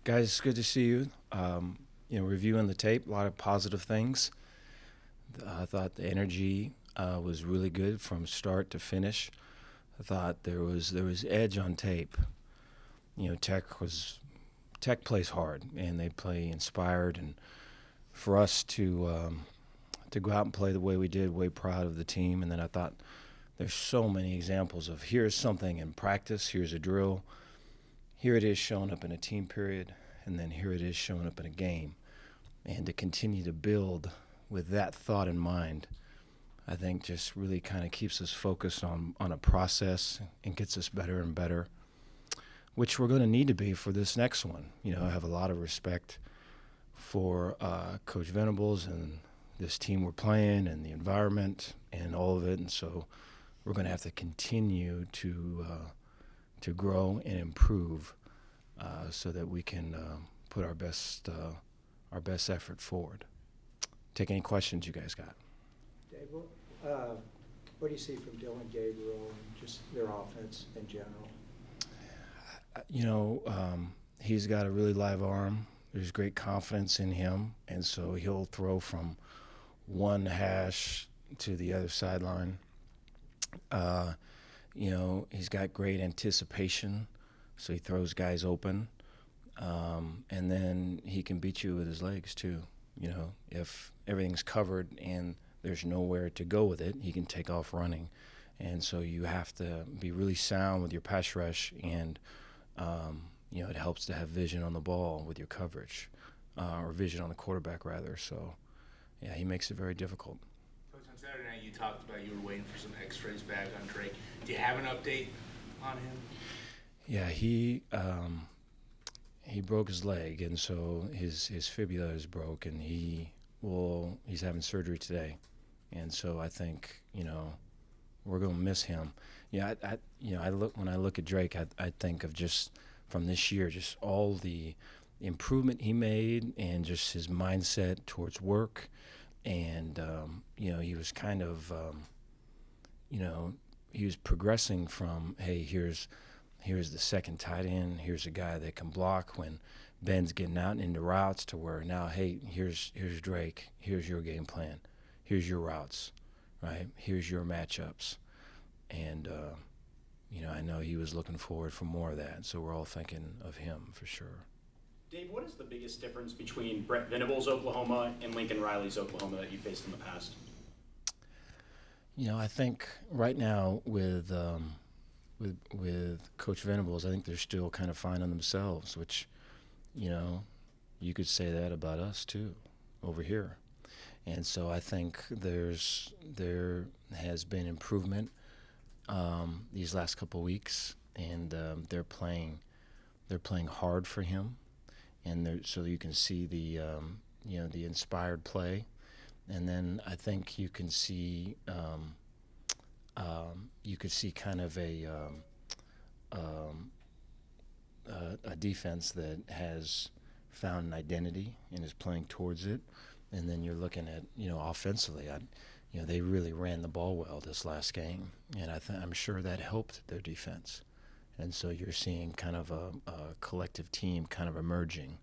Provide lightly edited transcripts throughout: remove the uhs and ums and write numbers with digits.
Guys, it's good to see you. Reviewing the tape, a lot of positive things. I thought the energy was really good from start to finish. I thought there was edge on tape. Tech plays hard and they play inspired, and for us to go out and play the way we did, way proud of the team. And then I thought there's so many examples of here's something in practice, here's a drill, here it is showing up in a team period, and then here it is showing up in a game. And to continue to build with that thought in mind, I think just really kind of keeps us focused on a process and gets us better and better, which we're going to need to be for this next one. I have a lot of respect for Coach Venables and this team we're playing and the environment and all of it. And so we're going to have to continue to grow and improve so that we can put our best effort forward. Take any questions you guys got. Dave, what do you see from Dylan Gabriel and just their offense in general? He's got a really live arm. There's great confidence in him, and so he'll throw from one hash to the other sideline. He's got great anticipation, so he throws guys open. And then he can beat you with his legs too. If everything's covered and there's nowhere to go with it, he can take off running. And so you have to be really sound with your pass rush, and it helps to have vision on the ball with your coverage, or vision on the quarterback rather. So, yeah, he makes it very difficult. Coach, on Saturday night you talked about you were waiting for some X-rays back on Drake. Do you have an update on him? Yeah, he broke his leg, and so his fibula is broke, and he's having surgery today, and so I think we're going to miss him. Yeah, when I look at Drake, I think of just from this year, just all the improvement he made, and just his mindset towards work, and he was kind of he was progressing from, hey, here's the second tight end, here's a guy that can block when Ben's getting out into routes, to where now, hey, here's Drake, here's your game plan, here's your routes, right? Here's your matchups. And I know he was looking forward for more of that, so we're all thinking of him for sure. Dave, what is the biggest difference between Brett Venables' Oklahoma and Lincoln Riley's Oklahoma that you faced in the past? I think right now with Coach Venables, I think they're still kind of finding themselves, which, you could say that about us too, over here. And so I think there has been improvement these last couple of weeks, and they're playing hard for him, and so you can see the inspired play, and then I think you can see kind of a defense that has found an identity and is playing towards it. And then you're looking at, offensively, they really ran the ball well this last game, and I'm sure that helped their defense. And so you're seeing kind of a collective team kind of emerging.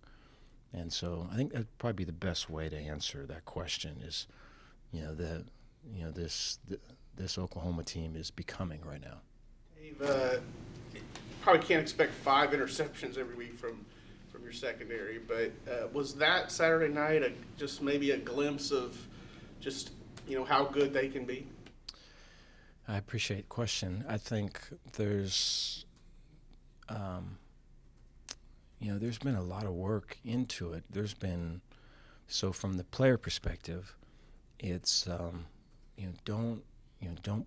And so I think that'd probably be the best way to answer that question is, this Oklahoma team is becoming right now. Dave, probably can't expect 5 interceptions every week from your secondary, but was that Saturday night just maybe a glimpse of just how good they can be? I appreciate the question. I think there's been a lot of work into it. So from the player perspective, it's don't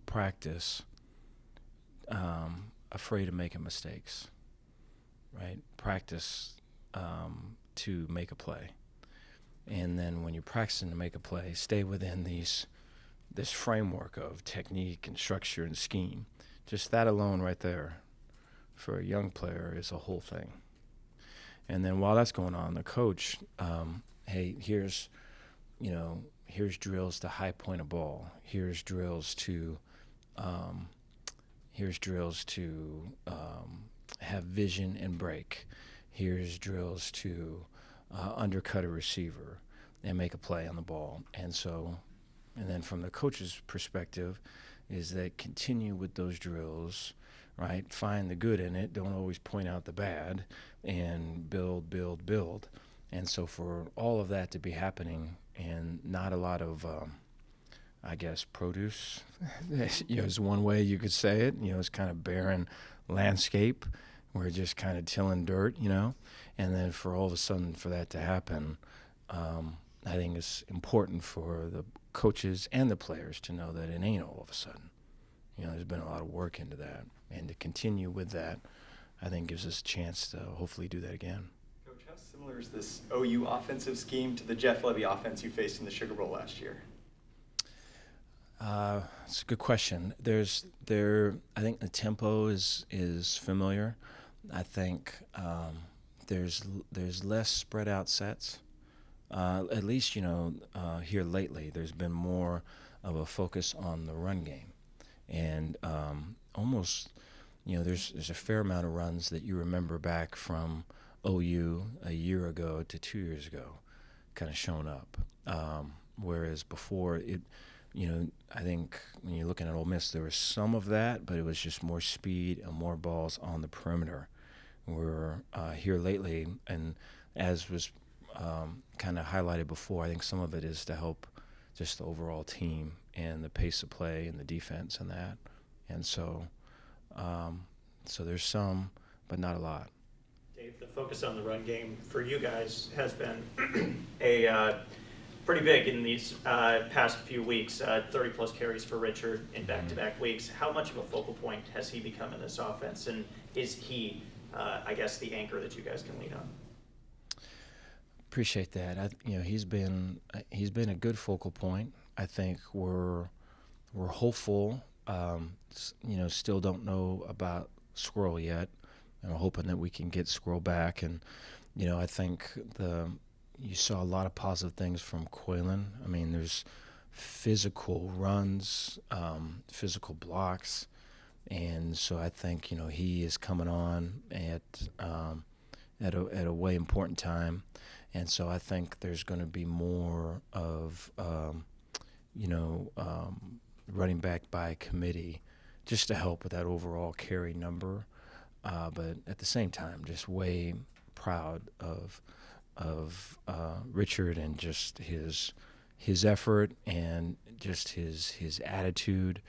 practice afraid of making mistakes, right? Practice to make a play, and then when you're practicing to make a play, stay within this framework of technique and structure and scheme. Just that alone right there for a young player is a whole thing. And then while that's going on, the coach, hey, here's drills to high point a ball. Here's drills to have vision and break. here's drills to undercut a receiver and make a play on the ball. And then from the coach's perspective is that continue with those drills, right? Find the good in it. Don't always point out the bad, and build, build, build. And so for all of that to be happening and not a lot of, I guess, produce, is one way you could say it. It's kind of barren landscape. We're just kind of tilling dirt, And then for all of a sudden for that to happen, I think it's important for the coaches and the players to know that it ain't all of a sudden. There's been a lot of work into that. And to continue with that, I think gives us a chance to hopefully do that again. Coach, how similar is this OU offensive scheme to the Jeff Levy offense you faced in the Sugar Bowl last year? It's a good question. I think the tempo is familiar. I think there's less spread out sets. At least here lately, there's been more of a focus on the run game, and almost there's a fair amount of runs that you remember back from OU a year ago to 2 years ago, kind of shown up. Whereas before it. I think when you're looking at Ole Miss, there was some of that, but it was just more speed and more balls on the perimeter. We're here lately, and as was kind of highlighted before, I think some of it is to help just the overall team and the pace of play and the defense and that. And so there's some, but not a lot. Dave, the focus on the run game for you guys has been pretty big in these past few weeks, 30-plus carries for Richard in back-to-back weeks. How much of a focal point has he become in this offense, and is he, I guess, the anchor that you guys can lean on? Appreciate that. He's been a good focal point. I think we're hopeful. Still don't know about Squirrel yet, and we're hoping that we can get Squirrel back. And I think you saw a lot of positive things from Quaylen. I mean, there's physical runs, physical blocks, and so I think he is coming on at a way important time, and so I think there's going to be more of running back by committee, just to help with that overall carry number, but at the same time, just way proud of Richard and just his effort and just his attitude,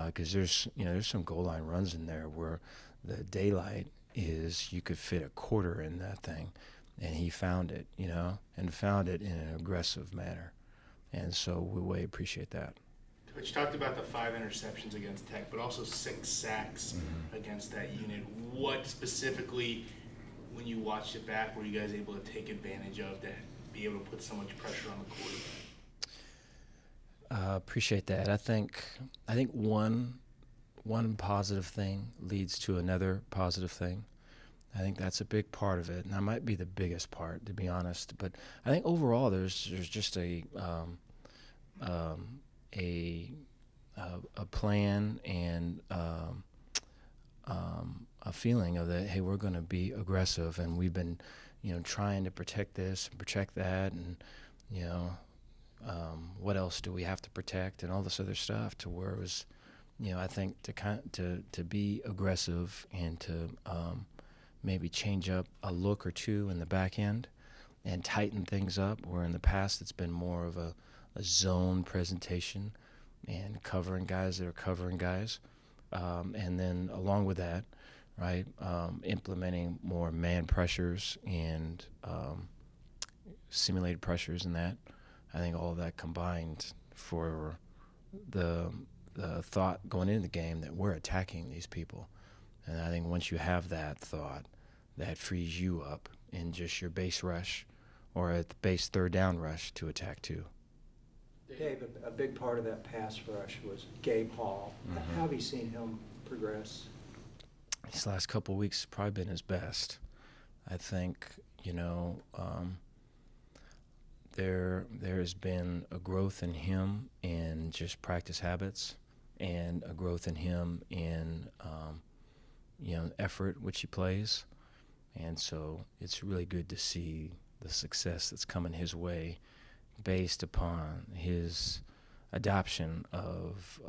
because there's some goal line runs in there where the daylight is you could fit a quarter in that thing, and he found it, and found it in an aggressive manner, and so we way appreciate that. But you talked about the 5 interceptions against Tech, but also 6 sacks against that unit. What specifically, when you watched it back, were you guys able to take advantage of to be able to put so much pressure on the quarterback? Appreciate that. I think one positive thing leads to another positive thing. I think that's a big part of it, and that might be the biggest part, to be honest. But I think overall, there's just a plan and a feeling of that, hey, we're going to be aggressive, and we've been, trying to protect this and protect that, and, what else do we have to protect, and all this other stuff, to where it was, I think to be aggressive and to maybe change up a look or two in the back end and tighten things up, where in the past it's been more of a zone presentation and covering guys that are covering guys. And then along with that, right, implementing more man pressures and simulated pressures and that. I think all of that combined for the thought going into the game that we're attacking these people. And I think once you have that thought, that frees you up in just your base rush or at the base third down rush to attack too. Dave, a big part of that pass rush was Gabe Hall. How have you seen him progress? These last couple of weeks have probably been his best. I think, there has been a growth in him in just practice habits, and a growth in him in, effort which he plays. And so it's really good to see the success that's coming his way based upon his adoption of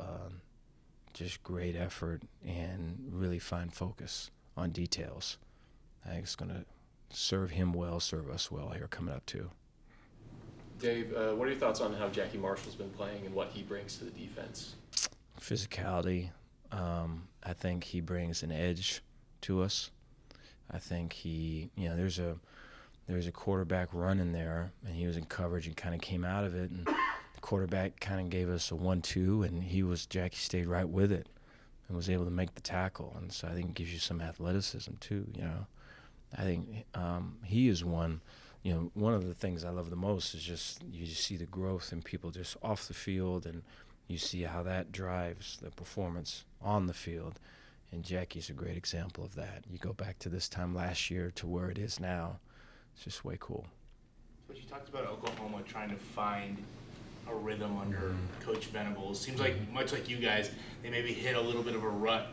just great effort and really fine focus on details. I think it's going to serve him well, serve us well here coming up too. Dave, what are your thoughts on how Jackie Marshall's been playing and what he brings to the defense? Physicality. I think he brings an edge to us. I think he, there's a quarterback running there, and he was in coverage and kind of came out of it, and the quarterback kind of gave us a 1-2, and Jackie stayed right with it and was able to make the tackle. And so I think it gives you some athleticism too. I think he is one. One of the things I love the most is just you just see the growth in people just off the field, and you see how that drives the performance on the field. And Jackie's a great example of that. You go back to this time last year to where it is now. It's just way cool. But you talked about Oklahoma trying to find a rhythm under Coach Venables. Seems like, much like you guys, they maybe hit a little bit of a rut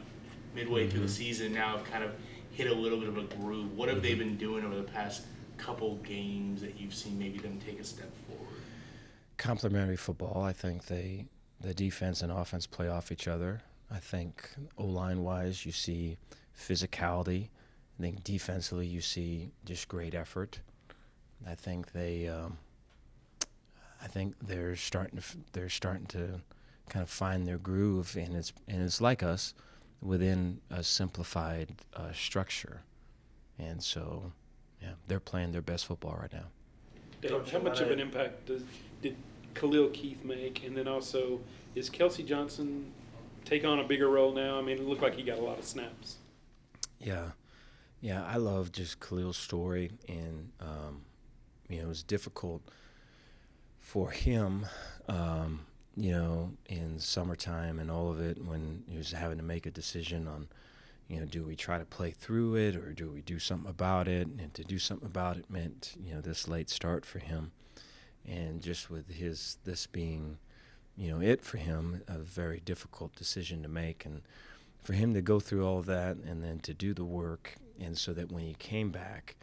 midway through the season. Now have kind of hit a little bit of a groove. What have they been doing over the past couple games that you've seen maybe them take a step forward? Complementary football. I think the defense and offense play off each other. I think O-line wise, you see physicality. I think defensively, you see just great effort. I think they're starting to kind of find their groove, and it's like us within a simplified structure, and so they're playing their best football right now. Dave, Coach, how you much of wanna- an impact did Khalil Keith make? And then also, is Kelsey Johnson take on a bigger role now? I mean, it looked like he got a lot of snaps. Yeah, I love just Khalil's story, and it was difficult for him, in summertime and all of it when he was having to make a decision on, do we try to play through it or do we do something about it? And to do something about it meant, this late start for him, and just with this being, it for him, a very difficult decision to make, and for him to go through all of that and then to do the work, and so that when he came back,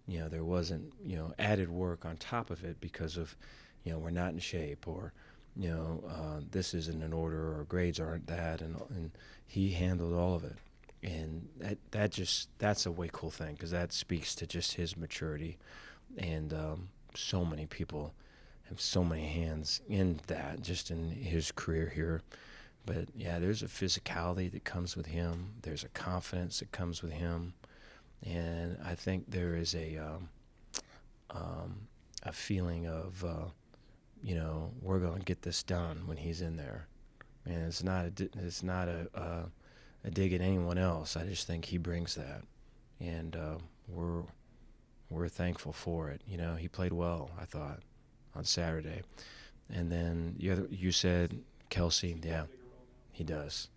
there wasn't, added work on top of it because of, we're not in shape, or, this isn't in order, or grades aren't that, and he handled all of it. And that's a way cool thing, because that speaks to just his maturity, and so many people have so many hands in that, just in his career here. But there's a physicality that comes with him. There's a confidence that comes with him, and I think there is a feeling of we're going to get this done when he's in there, and it's not a dig at anyone else. I just think he brings that, and we're thankful for it. He played well, I thought, on Saturday, and then you said Kelsey, he does.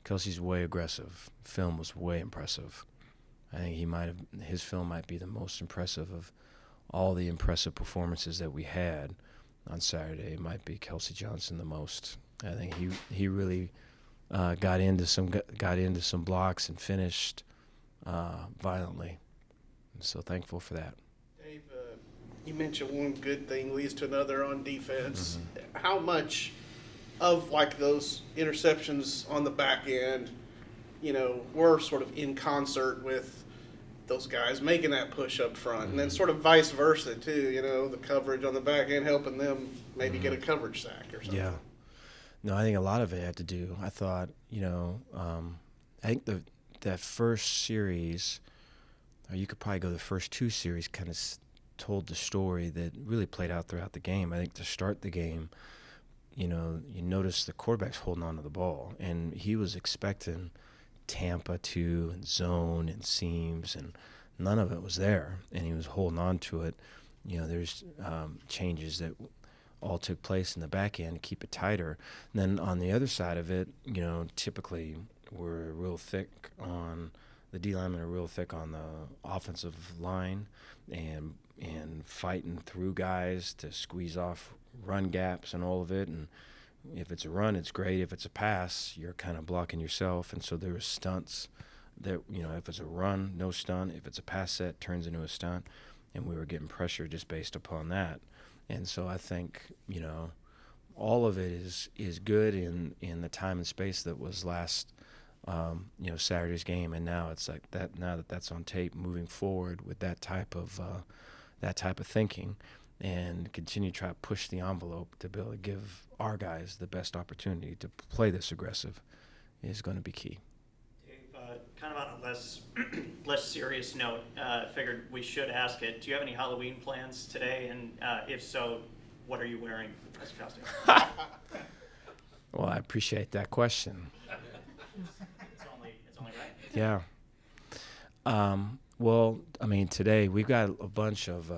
Kelsey's way aggressive. Film was way impressive. I think his film might be the most impressive of all the impressive performances that we had on Saturday. It might be Kelsey Johnson the most. I think he really got into some blocks and finished violently. I'm so thankful for that. Dave, you mentioned one good thing leads to another on defense. How much of those interceptions on the back end, were sort of in concert with those guys making that push up front, and then sort of vice versa too, the coverage on the back end helping them maybe get a coverage sack or something? Yeah. No, I think a lot of it had to do. I thought, I think that first series, or you could probably go the first two series, kind of told the story that really played out throughout the game. I think to start the game, you notice the quarterback's holding on to the ball, and he was expecting Tampa to and zone and seams, and none of it was there, and he was holding on to it. There's changes that all took place in the back end to keep it tighter. And then on the other side of it, typically we're real thick on the D linemen are real thick on the offensive line, and fighting through guys to squeeze off run gaps and all of it. And if it's a run, it's great. If it's a pass, you're kind of blocking yourself. And so there were stunts that, if it's a run, no stunt. If it's a pass set, turns into a stunt. And we were getting pressure just based upon that. And so I think, all of it is good in the time and space that was last, Saturday's game. And now it's like that, now that that's on tape, moving forward with that type of thinking, and continue to try to push the envelope to be able to give our guys the best opportunity to play this aggressive is going to be key. Dave, kind of on a less serious note, figured we should ask it. Do you have any Halloween plans today? And if so, what are you wearing as a costume? Well, I appreciate that question. It's only right. Yeah. Well, I mean, today we've got a bunch of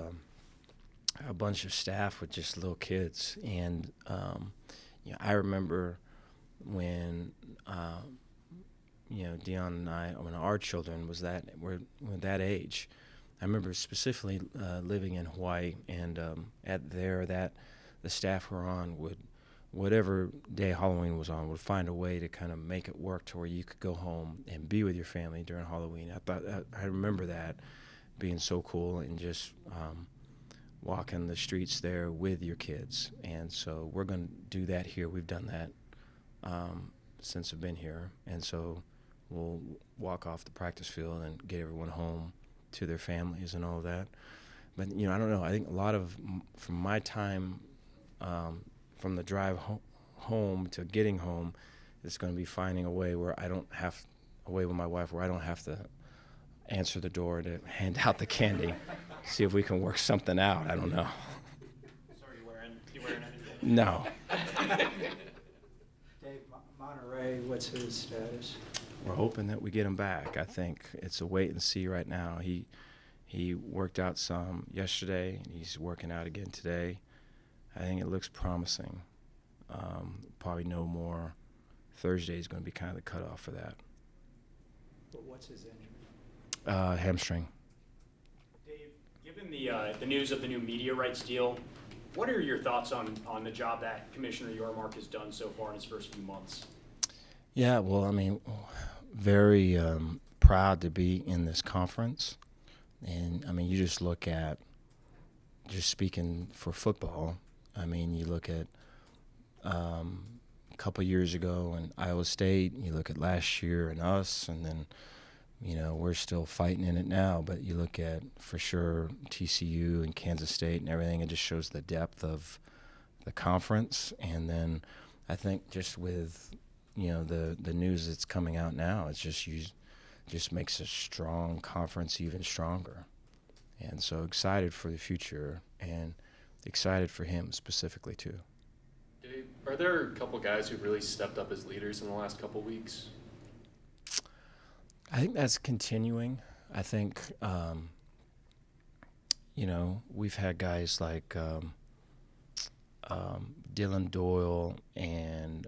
staff with just little kids, and I remember when Dion and I, when our children were that age. I remember specifically living in Hawaii, and the staff were on would, whatever day Halloween was on, would find a way to kind of make it work to where you could go home and be with your family during Halloween. I remember that being so cool, and just walking the streets there with your kids. And so we're going to do that here. We've done that since I've been here. And so we'll walk off the practice field and get everyone home to their families and all of that. But, I don't know. I think a lot of, from my time, from the drive home to getting home, it's going to be finding a way where away with my wife, where I don't have to answer the door to hand out the candy. See if we can work something out. I don't know. So are you wearing anything? No. Dave, Monterey, what's his status? We're hoping that we get him back. I think it's a wait and see right now. He worked out some yesterday, and he's working out again today. I think it looks promising. Probably no more. Thursday is going to be kind of the cutoff for that. But what's his injury? Hamstring. Dave, given the news of the new media rights deal, what are your thoughts on the job that Commissioner Yormark has done so far in his first few months? Yeah, well, I mean, very proud to be in this conference. And, I mean, you just look at, just speaking for football, I mean, you look at a couple years ago in Iowa State, you look at last year and us, and then, we're still fighting in it now. But you look at, for sure, TCU and Kansas State and everything, it just shows the depth of the conference. And then I think just with, the news that's coming out now, it's just makes a strong conference even stronger. And so excited for the future, and excited for him specifically too. Dave, are there a couple guys who've really stepped up as leaders in the last couple weeks? I think that's continuing. I think, we've had guys like Dylan Doyle and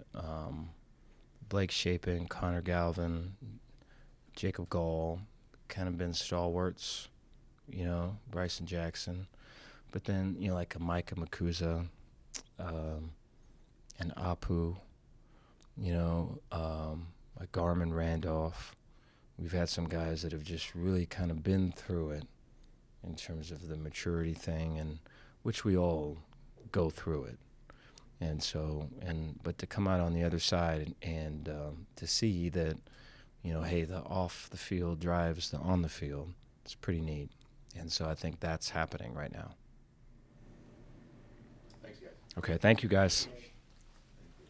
Blake Shapen, Connor Galvin, Jacob Gall, kind of been stalwarts, Bryson Jackson. But then, like a Micah Makuza and Apu, like Garmin Randolph. We've had some guys that have just really kind of been through it in terms of the maturity thing, and which we all go through it. And so, but to come out on the other side and to see that, hey, the off the field drives the on the field, it's pretty neat. And so I think that's happening right now. Thanks, guys. Okay, thank you guys.